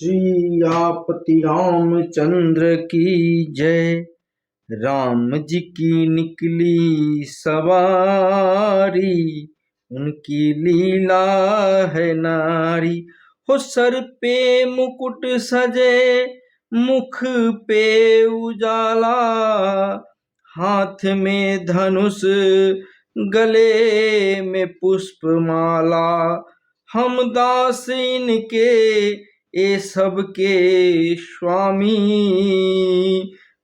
श्रीयापति रामचंद्र की जय। राम जी की निकली सवारी, उनकी लीला है नारी। हो सर पे मुकुट सजे, मुख पे उजाला, हाथ में धनुष, गले में पुष्पमाला। हम दास इनके ये सबके स्वामी,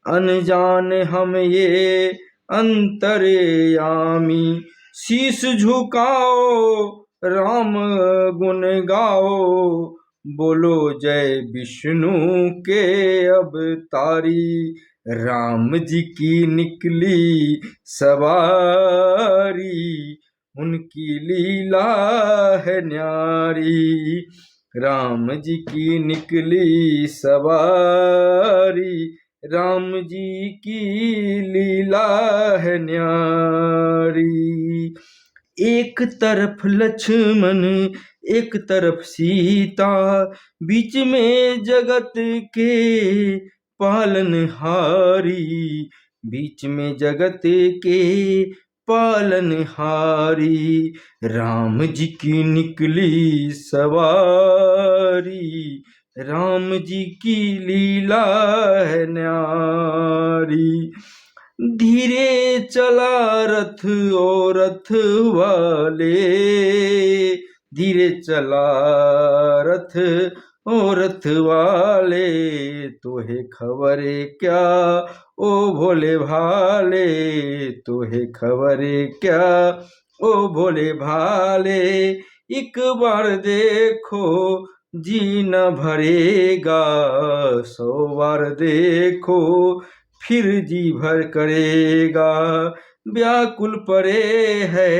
अनजान हम ये अंतर्यामी। शीश झुकाओ राम गुण गाओ, बोलो जय विष्णु के अवतारी। राम जी की निकली सवारी, उनकी लीला है न्यारी। राम जी की निकली सवारी, राम जी की लीला है न्यारी। एक तरफ लक्ष्मण, एक तरफ सीता, बीच में जगत के पालनहारी, बीच में जगत के पालनहारी। राम जी की निकली सवारी, राम जी की लीला है न्यारी। धीरे चला रथ और रथ वाले, धीरे चला रथ और रथ वाले। तोहे खबर क्या ओ भोले भाले, तोहे खबर क्या ओ भोले भाले। एक बार देखो जी न भरेगा, 100 बार देखो फिर जी भर करेगा। व्याकुल पड़े है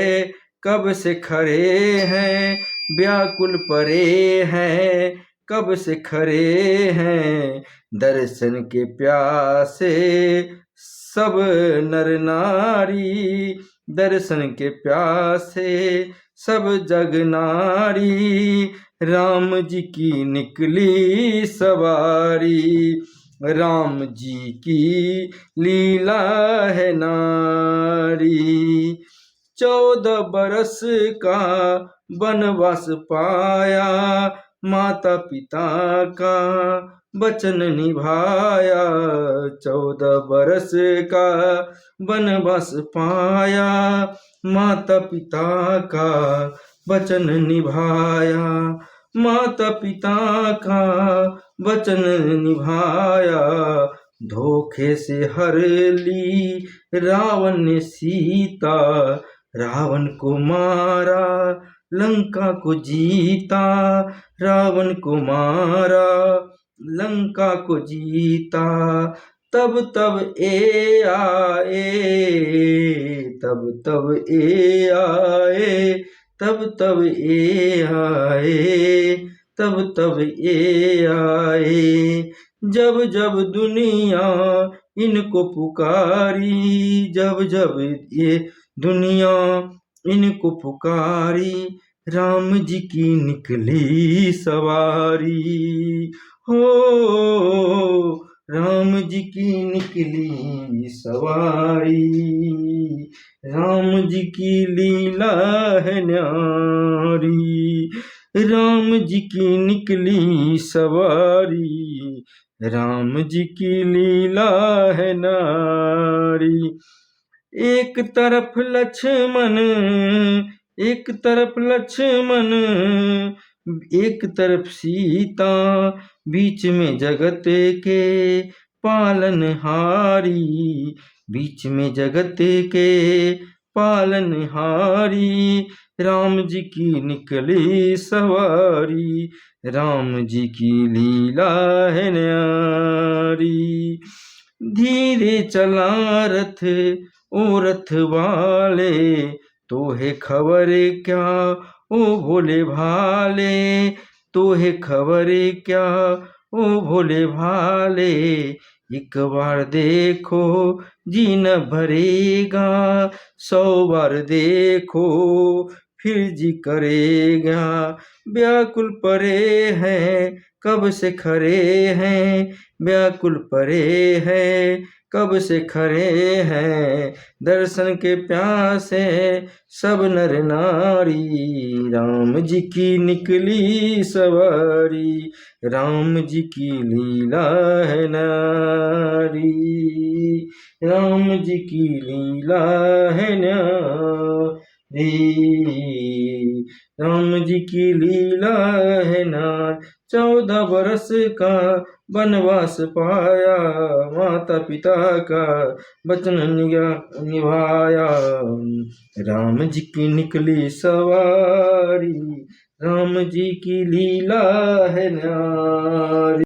कब से खड़े हैं, व्याकुल पड़े हैं कब से खड़े हैं। दर्शन के प्यासे सब नर नारी, दर्शन के प्यासे सब जग नारी। राम जी की निकली सवारी, राम जी की लीला है नारी। 14 बरस का वनवास पाया, माता पिता का वचन निभाया। 14 बरस का वनवास पाया, माता पिता का वचन निभाया, माता पिता का वचन निभाया। धोखे से हर ली रावण ने सीता, रावण को मारा लंका को जीता, रावण को मारा लंका को जीता। तब तब ए आए, तब तब ए आए, तब तब ए आए, तब तब ए आए। जब जब दुनिया इनको पुकारी, जब जब ये दुनिया इनको पुकारी। राम जी की निकली सवारी, हो राम जी की निकली सवारी। राम जी की लीला है न्यारी, राम जी की निकली सवारी, राम जी की लीला है नारी। एक तरफ लक्ष्मण, एक तरफ लक्ष्मण, एक तरफ सीता, बीच में जगत के पालनहारी, बीच में जगत के पालनहारी। राम जी की निकली सवारी, राम जी की लीला है न्यारी। धीरे चला रथ ओ रथ वाले, तोहे खबर क्या ओ भोले भाले, तोहे खबर क्या ओ भोले भाले। एक बार देखो जी न भरेगा, 100 बार देखो फिर जी करेगा। व्याकुल पड़े हैं कब से खड़े हैं व्याकुल पड़े हैं, कब से खड़े हैं दर्शन के प्यासे सब नर नारी। राम जी की निकली सवारी, राम जी की लीला है नारी, राम जी की लीला है नारी, राम जी की लीला है नारी। 14 बरस का वनवास पाया, माता पिता का वचन निभाया। राम जी की निकली सवारी, राम जी की लीला है नारी।